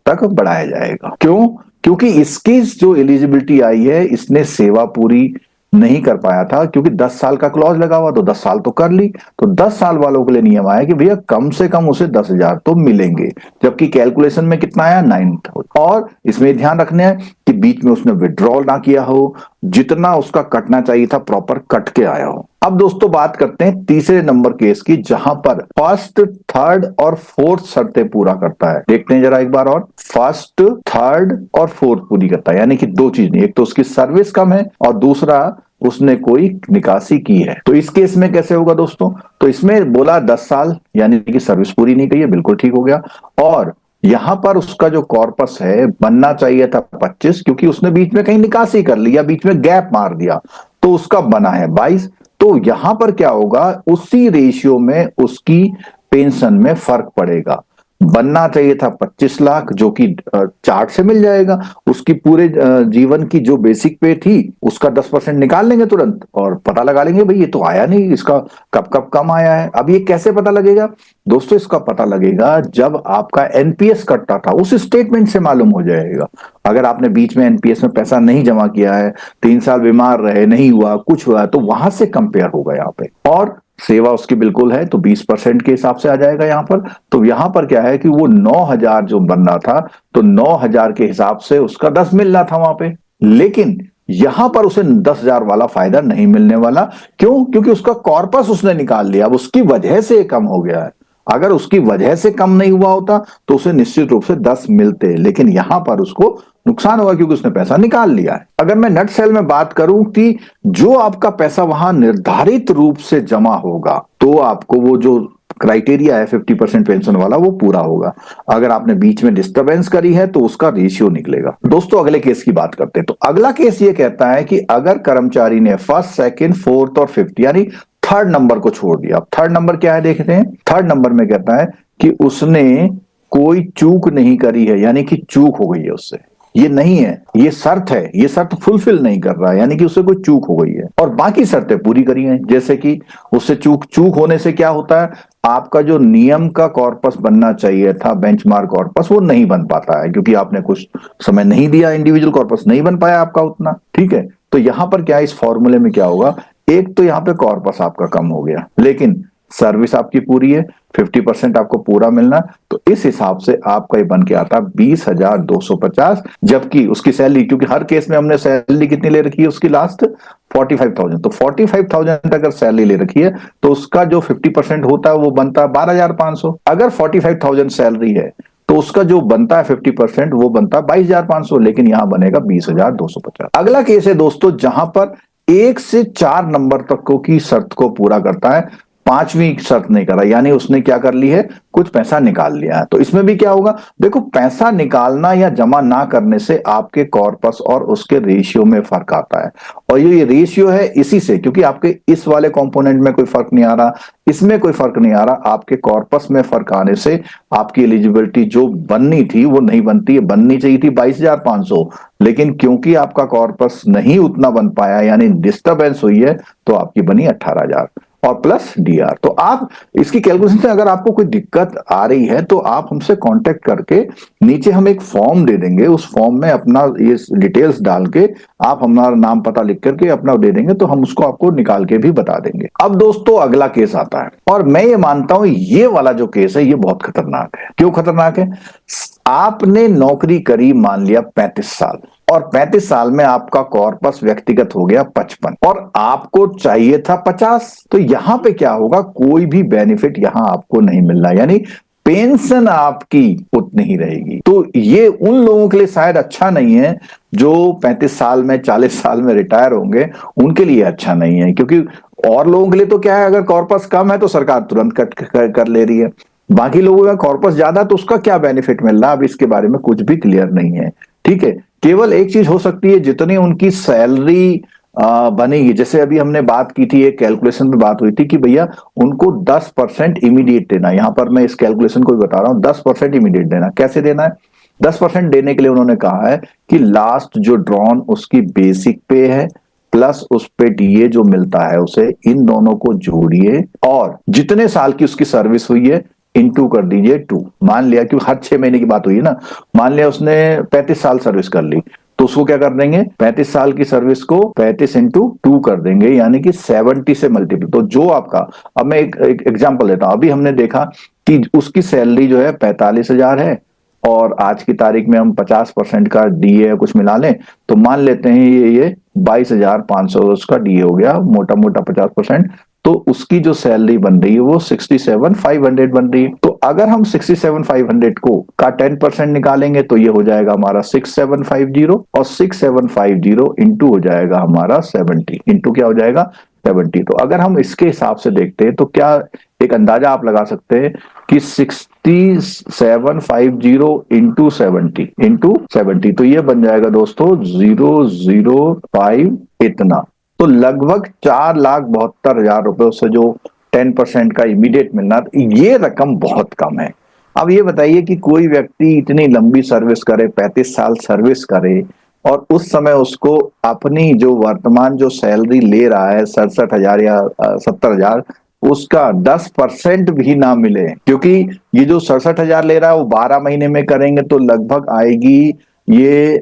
तक बढ़ाया जाएगा। क्यों, क्योंकि इसकी जो एलिजिबिलिटी आई है, इसने सेवा पूरी नहीं कर पाया था, क्योंकि 10 साल का क्लॉज लगा हुआ, तो 10 साल तो कर ली। तो 10 साल वालों के लिए नियम आया कि भैया कम से कम उसे 10,000 तो मिलेंगे, जबकि कैलकुलेशन में कितना आया, 9। और इसमें ध्यान रखना है कि बीच में उसने विड्रॉल ना किया हो जितना उसका कटना चाहिए था प्रॉपर कट के आया हो। अब दोस्तों बात करते हैं तीसरे नंबर केस की, जहां पर फर्स्ट, थर्ड और फोर्थ शर्तें पूरा करता है। देखते हैं जरा एक बार और, फर्स्ट, थर्ड और फोर्थ पूरी करता है, यानी कि दो चीज नहीं, एक तो उसकी सर्विस कम है और दूसरा उसने कोई निकासी की है। तो इस केस में कैसे होगा दोस्तों, तो इसमें बोला 10 साल, यानी कि सर्विस पूरी नहीं की है, बिल्कुल ठीक हो गया। और यहां पर उसका जो कॉर्पस है बनना चाहिए था 25, क्योंकि उसने बीच में कहीं निकासी कर लिया, बीच में गैप मार दिया, तो उसका बना है 22। तो यहां पर क्या होगा, उसी रेशियो में उसकी पेंशन में फर्क पड़ेगा। बनना चाहिए था 25 लाख, जो कि चार्ट से मिल जाएगा। उसकी पूरे जीवन की जो बेसिक पे थी उसका 10% निकाल लेंगे तुरंत और पता लगा लेंगे भाई ये तो आया नहीं, इसका कब कब कम आया है। अब ये कैसे पता लगेगा दोस्तों, इसका पता लगेगा जब आपका एनपीएस कटता था उस स्टेटमेंट से मालूम हो जाएगा। अगर आपने बीच में एनपीएस में पैसा नहीं जमा किया है, 3 साल बीमार रहे, नहीं हुआ कुछ हुआ, तो वहां से कंपेयर होगा यहाँ पे। और सेवा उसकी बिल्कुल है तो 20% के हिसाब से आ जाएगा यहाँ पर। तो यहाँ पर क्या है कि वो 9,000 जो बनना था, तो 9,000 के हिसाब से उसका 10 मिल रहा था वहां पे, लेकिन यहां पर उसे 10,000 वाला फायदा नहीं मिलने वाला। क्यों? क्योंकि उसका कॉर्पस उसने निकाल लिया, अब उसकी वजह से कम हो गया है। अगर उसकी वजह से कम नहीं हुआ होता तो उसे निश्चित रूप से 10 मिलते, लेकिन यहां पर उसको नुकसान होगा क्योंकि उसने पैसा निकाल लिया है। अगर मैं नेट सेल में बात करूं कि जो आपका पैसा वहां निर्धारित रूप से जमा होगा, तो आपको वो जो क्राइटेरिया है 50% पेंशन वाला वो पूरा होगा। अगर आपने बीच में डिस्टरबेंस करी है तो उसका रेशियो निकलेगा। दोस्तों अगले केस की बात करते हैं। तो अगला केस ये कहता है कि अगर कर्मचारी ने फर्स्ट, सेकंड, फोर्थ और फिफ्थ यानी थर्ड नंबर को छोड़ दिया। अब थर्ड नंबर क्या है देखते हैं। थर्ड नंबर में कहता है कि उसने कोई चूक नहीं करी है, यानी कि चूक हो गई है उससे, ये नहीं है, ये शर्त है, ये शर्त फुलफिल नहीं कर रहा है, यानी कि उससे कोई चूक हो गई है, और बाकी शर्तें पूरी करी हैं। जैसे कि उससे चूक होने से क्या होता है, आपका जो नियम का कॉर्पस बनना चाहिए था, बेंचमार्क कॉर्पस, वो नहीं बन पाता है क्योंकि आपने कुछ समय नहीं दिया, इंडिविजुअल कॉर्पस नहीं बन पाया आपका उतना, ठीक है। तो यहां पर क्या है, इस फॉर्मूले में क्या होगा, एक तो यहां पे कॉर्पस आपका कम हो गया, लेकिन सर्विस आपकी पूरी है, 50% आपको पूरा मिलना, तो इस हिसाब से आपका ये बन के आता 20,250। जबकि उसकी सैलरी, क्योंकि हर केस में हमने सैलरी कितनी ले रखी है उसकी लास्ट 45,000, तो 45,000 अगर सैलरी ले रखी है तो उसका जो 50% होता है वो बनता है 12,500। अगर 45,000 सैलरी है तो उसका जो बनता है 50% वो बनता है 22,500, लेकिन यहां बनेगा 20,250। अगला केस है दोस्तों जहां पर 1 से 4 नंबर तक की शर्त को पूरा करता है, पांचवी शर्त नहीं करा, यानी उसने क्या कर ली है, कुछ पैसा निकाल लिया है। तो इसमें भी क्या होगा, देखो पैसा निकालना या जमा ना करने से आपके कॉर्पस और उसके रेशियो में फर्क आता है, और ये रेशियो है इसी से, क्योंकि आपके इस वाले कंपोनेंट में कोई फर्क नहीं आ रहा, इसमें कोई फर्क नहीं आ रहा, आपके कॉर्पस में फर्क आने से आपकी एलिजिबिलिटी जो बननी थी वो नहीं बनती है। बननी चाहिए थी 22,500, लेकिन क्योंकि आपका कॉर्पस नहीं उतना बन पाया, यानी डिस्टरबेंस हुई है, तो आपकी बनी 18,000 और प्लस डीआर। तो आप इसकी कैलकुलेशन से अगर आपको कोई दिक्कत आ रही है तो आप हमसे कांटेक्ट करके, नीचे हम एक फॉर्म दे देंगे, उस फॉर्म में अपना ये डिटेल्स डाल के आप हमारा नाम पता लिख करके अपना दे देंगे, तो हम उसको आपको निकाल के भी बता देंगे। अब दोस्तों अगला केस आता है, और मैं ये मानता हूं ये वाला जो केस है ये बहुत खतरनाक है। क्यों खतरनाक है, आपने नौकरी करी मान लिया 35 साल, और 35 साल में आपका कॉर्पस व्यक्तिगत हो गया 55, और आपको चाहिए था 50। तो यहां पे क्या होगा, कोई भी बेनिफिट यहां आपको नहीं मिल रहा, यानी पेंशन आपकी उतनी ही रहेगी। तो ये उन लोगों के लिए शायद अच्छा नहीं है जो 35 साल में, 40 साल में रिटायर होंगे, उनके लिए अच्छा नहीं है, क्योंकि और लोगों के लिए तो क्या है, अगर कॉर्पस कम है तो सरकार तुरंत कट कर ले रही है, बाकी लोगों का कॉर्पस ज्यादा, तो उसका क्या बेनिफिट मिल रहा है, अब इसके बारे में कुछ भी क्लियर नहीं है, ठीक है। केवल एक चीज हो सकती है, जितनी उनकी सैलरी बनेगी, जैसे अभी हमने बात की थी, एक कैलकुलेशन में बात हुई थी कि भैया उनको 10% इमीडिएट देना, यहां पर मैं इस कैलकुलेशन को भी बता रहा हूं, 10% इमीडिएट देना। कैसे देना है, 10% देने के लिए उन्होंने कहा है कि लास्ट जो ड्रॉन उसकी बेसिक पे है प्लस उस पे डीए जो मिलता है उसे, इन दोनों को जोड़िए और जितने साल की उसकी सर्विस हुई है इनटू कर दीजिए 2। मान लिया कि हर 6 महीने की बात हुई है ना, मान लिया उसने 35 साल सर्विस कर ली, तो उसको क्या कर देंगे, 35 साल की सर्विस को 35 इंटू 2 कर देंगे, यानी कि 70 से मल्टीपल। तो जो आपका, अब मैं एक एग्जांपल देता हूं, अभी हमने देखा कि उसकी सैलरी जो है 45,000 है, और आज की तारीख में हम 50% का डीए या कुछ मिला लें तो मान लेते हैं ये 22,500 उसका डीए हो गया, मोटा मोटा 50%। तो उसकी जो सैलरी बन रही है वो 67,500 बन रही है। तो अगर हम 67,500 को का 10% निकालेंगे तो ये हो जाएगा हमारा 6,750, और 6,750 इंटू हो जाएगा हमारा 70, इंटू क्या हो जाएगा 70। तो अगर हम इसके हिसाब से देखते हैं तो क्या एक अंदाजा आप लगा सकते हैं कि 6750 इंटू 70 तो ये बन जाएगा दोस्तों 005 इतना। तो लगभग 4,72,000 रुपए से जो 10% का इमीडिएट मिलना, ये रकम बहुत कम है। अब ये बताइए कि कोई व्यक्ति इतनी लंबी सर्विस करे, 35 साल सर्विस करे, और उस समय उसको अपनी जो वर्तमान जो सैलरी ले रहा है 67,000 या 70,000, उसका 10% भी ना मिले, क्योंकि ये जो 67,000 ले रहा है वो 12 महीने में करेंगे तो लगभग आएगी ये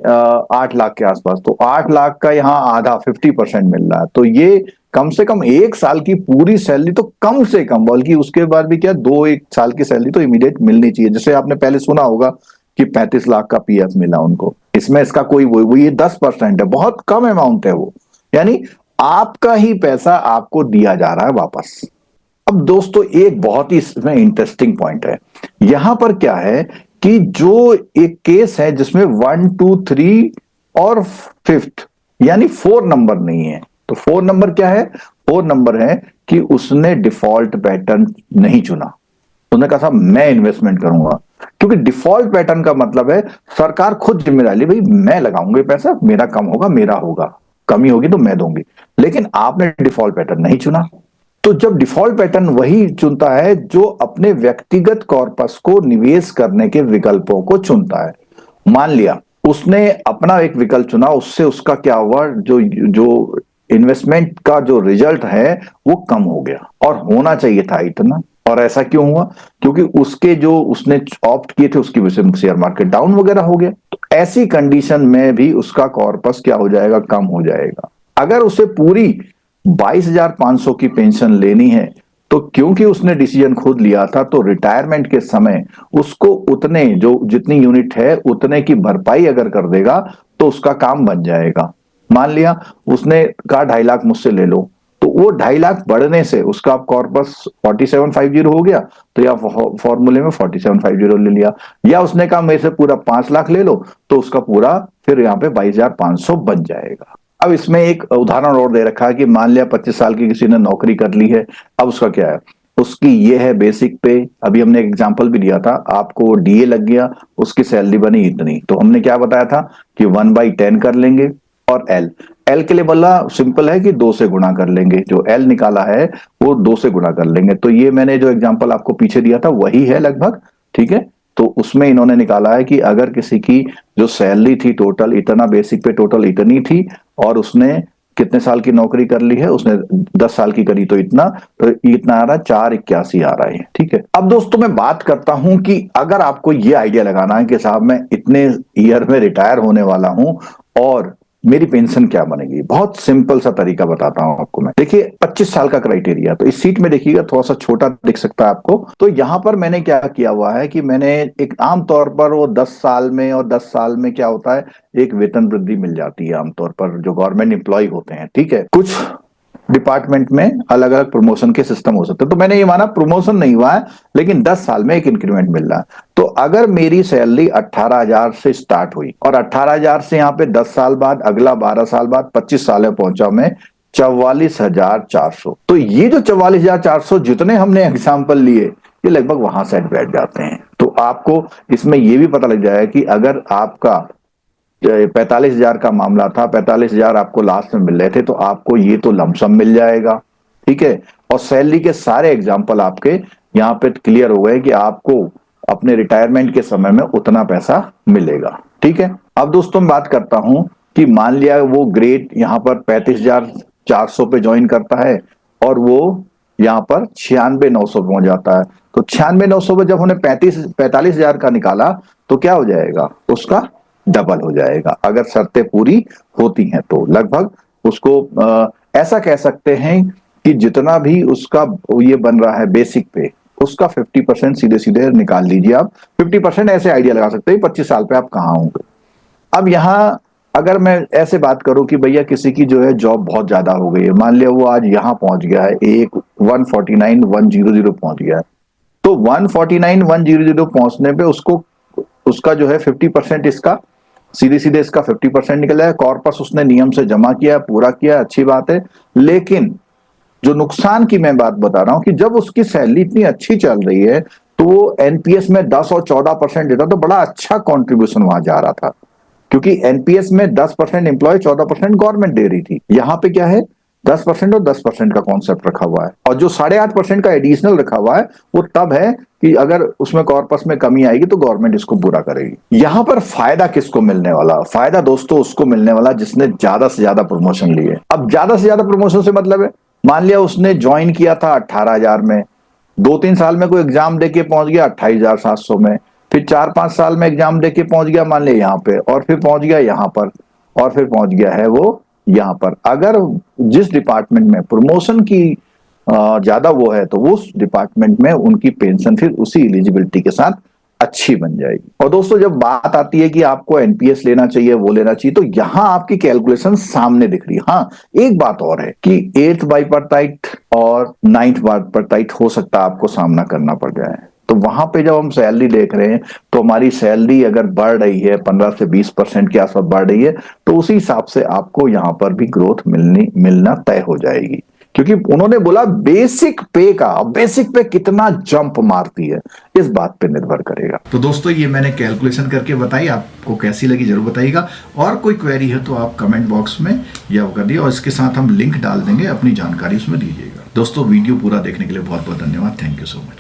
8 लाख के आसपास। तो 8 लाख का यहाँ आधा 50% मिल रहा है। तो ये कम से कम 1 साल की पूरी सैलरी, तो कम से कम, बल्कि उसके बाद भी क्या 1 साल की सैलरी तो इमीडिएट मिलनी चाहिए। जैसे आपने पहले सुना होगा कि 35 लाख का पीएफ मिला उनको, इसमें इसका कोई वो ये 10% है, बहुत कम अमाउंट है वो, यानी आपका ही पैसा आपको दिया जा रहा है वापस। अब दोस्तों एक बहुत ही इसमें इंटरेस्टिंग पॉइंट है, यहां पर क्या है कि जो एक केस है जिसमें 1, 2, 3 और 5th यानी 4 नंबर नहीं है। तो 4 नंबर क्या है? 4 नंबर है कि उसने डिफॉल्ट पैटर्न नहीं चुना। उसने कहा था मैं इन्वेस्टमेंट करूंगा, क्योंकि डिफॉल्ट पैटर्न का मतलब है सरकार खुद जिम्मेदारी, भाई मैं लगाऊंगी पैसा, मेरा कम होगा मेरा होगा, कमी होगी तो मैं दूंगी। लेकिन आपने डिफॉल्ट पैटर्न नहीं चुना। तो जब डिफॉल्ट पैटर्न वही चुनता है जो अपने व्यक्तिगत कॉर्पस को निवेश करने के विकल्पों को चुनता है। मान लिया उसने अपना एक विकल्प चुना, उससे उसका क्या हुआ, जो जो इन्वेस्टमेंट का जो रिजल्ट है वो कम हो गया, और होना चाहिए था इतना। और ऐसा क्यों हुआ? क्योंकि उसके जो उसने ऑप्ट किए थे उसकी वजह से शेयर मार्केट डाउन वगैरह हो गया। तो ऐसी कंडीशन में भी उसका कॉर्पस क्या हो जाएगा, कम हो जाएगा। अगर उसे पूरी 22,500 की पेंशन लेनी है तो क्योंकि उसने डिसीजन खुद लिया था, तो रिटायरमेंट के समय उसको उतने जो जितनी यूनिट है उतने की भरपाई अगर कर देगा तो उसका काम बन जाएगा। मान लिया उसने कहा 2.5 लाख मुझसे ले लो, तो वो 2.5 लाख बढ़ने से उसका कॉर्पस 4750 हो गया, तो या फॉर्मूले में 4750 ले लिया। या उसने कहा मेरे से पूरा 5 लाख ले लो, तो उसका पूरा फिर यहाँ पे 22,500 बन जाएगा। अब इसमें एक उदाहरण और दे रखा है कि मान लिया 25 साल की किसी ने नौकरी कर ली है, अब उसका क्या है, उसकी ये है बेसिक पे। अभी हमने एग्जांपल भी दिया था आपको, डीए लग गया, उसकी सैलरी बनी इतनी, तो हमने क्या बताया था कि 1/10 कर लेंगे, और एल एल के लिए बोला सिंपल है कि 2 से गुणा कर लेंगे, जो एल निकाला है वो 2 से गुणा कर लेंगे। तो ये मैंने जो एग्जांपल आपको पीछे दिया था वही है लगभग, ठीक है। तो उसमें इन्होंने निकाला है कि अगर किसी की जो सैलरी थी टोटल इतना, बेसिक पे टोटल इतनी थी, और उसने कितने साल की नौकरी कर ली है, उसने 10 साल की करी तो इतना, तो इतना आ रहा है 481 आ रहा है, ठीक है। अब दोस्तों मैं बात करता हूं कि अगर आपको ये आइडिया लगाना है कि साहब मैं इतने ईयर में रिटायर होने वाला हूं और मेरी पेंशन क्या बनेगी, बहुत सिंपल सा तरीका बताता हूं आपको मैं। देखिए 25 साल का क्राइटेरिया, तो इस सीट में देखिएगा थोड़ा सा छोटा दिख सकता है आपको। तो यहां पर मैंने क्या किया हुआ है कि मैंने एक आमतौर पर वो 10 साल में और 10 साल में क्या होता है, एक वेतन वृद्धि मिल जाती है आमतौर पर जो गवर्नमेंट एम्प्लॉय होते हैं, ठीक है। कुछ डिपार्टमेंट में अलग अलग प्रमोशन के सिस्टम हो सकते हैं, तो मैंने ये माना प्रमोशन नहीं हुआ है लेकिन 10 साल में एक इंक्रीमेंट मिल रहा है। तो अगर मेरी सैलरी 18,000 से स्टार्ट हुई और 18,000 से यहाँ पे 10 साल बाद, अगला 12 साल बाद 25 साल में पहुंचा मैं 44,400, तो ये जो 44,400 जितने हमने एग्जाम्पल लिए ये लगभग वहां सेट बैठ जाते हैं। तो आपको इसमें यह भी पता लग जाएगा कि अगर आपका 45,000 का मामला था, 45,000 आपको लास्ट में मिल रहे थे, तो आपको ये तो लमसम मिल जाएगा, ठीक है। और सैलरी के सारे एग्जाम्पल आपके यहाँ पे क्लियर हो गए कि आपको अपने रिटायरमेंट के समय में उतना पैसा मिलेगा, ठीक है। अब दोस्तों मैं बात करता हूं कि मान लिया वो ग्रेड यहाँ पर 35,400 पे ज्वाइन करता है और वो यहाँ पर 96,900 पहुंच जाता है। तो 96,900 पे जब हमने 45,000 का निकाला तो क्या हो जाएगा, उसका डबल हो जाएगा अगर शर्तें पूरी होती हैं। तो लगभग उसको ऐसा कह सकते हैं कि जितना भी उसका ये बन रहा है बेसिक पे, उसका 50% सीधे सीधे निकाल लीजिए आप। 50% ऐसे आइडिया लगा सकते हैं 25 साल पे आप कहाँ होंगे। अब यहाँ अगर मैं ऐसे बात करूं कि भैया किसी की जो है जॉब बहुत ज्यादा हो गई है, मान लिया वो आज यहाँ पहुंच गया है, एक 149,100 पहुंच गया है, तो 149,100 पहुंचने पे उसको उसका जो है 50% इसका सीधे सीधे इसका 50% निकल जाए। कॉर्पस उसने नियम से जमा किया, पूरा किया, अच्छी बात है। लेकिन जो नुकसान की मैं बात बता रहा हूं कि जब उसकी सैलरी इतनी अच्छी चल रही है तो वो एनपीएस में 10 और 14% देता, तो बड़ा अच्छा कॉन्ट्रीब्यूशन वहां जा रहा था, क्योंकि एनपीएस में 10% एम्प्लॉय 14% गवर्नमेंट दे रही थी। यहां पे क्या है, 10% और 10% का कॉन्सेप्ट रखा हुआ है, और जो 8.5% का एडिशनल रखा हुआ है वो तब है कि अगर उसमें कॉर्पस में कमी आएगी तो गवर्नमेंट इसको पूरा करेगी। यहां पर फायदा किसको मिलने वाला? फायदा दोस्तों उसको मिलने वाला जिसने ज्यादा से ज्यादा प्रमोशन लिए। अब ज्यादा से ज्यादा प्रमोशन से मतलब है, मान लिया उसने ज्वाइन किया था 18,000 में, 2-3 साल में कोई एग्जाम देके पहुंच गया 28,700 में, फिर 4-5 साल में एग्जाम देके पहुंच गया मान लिया यहाँ पे, और फिर पहुंच गया यहाँ पर, और फिर पहुंच गया है वो यहाँ पर। अगर जिस डिपार्टमेंट में प्रमोशन की ज्यादा वो है तो उस डिपार्टमेंट में उनकी पेंशन फिर उसी एलिजिबिलिटी के साथ अच्छी बन जाएगी। और दोस्तों जब बात आती है कि आपको एनपीएस लेना चाहिए, वो लेना चाहिए, तो यहां आपकी कैलकुलेशन सामने दिख रही है। हाँ, एक बात और है कि 8th बाइपर्टाइट और 9th बाइपर्टाइट हो सकता है आपको सामना करना पड़ जाए। तो वहां पे जब हम सैलरी देख रहे हैं तो हमारी सैलरी अगर बढ़ रही है 15 से 20% के आसपास बढ़ रही है, तो उसी हिसाब से आपको यहां पर भी ग्रोथ मिलना तय हो जाएगी, क्योंकि उन्होंने बोला बेसिक पे कितना जंप मारती है, इस बात पे निर्भर करेगा। तो दोस्तों ये मैंने कैलकुलेशन करके बताई, आपको कैसी लगी जरूर बताइएगा, और कोई क्वेरी है तो आप कमेंट बॉक्स में या कर दिए, और इसके साथ हम लिंक डाल देंगे, अपनी जानकारी उसमें दीजिएगा। दोस्तों वीडियो पूरा देखने के लिए बहुत बहुत धन्यवाद। Thank you so much.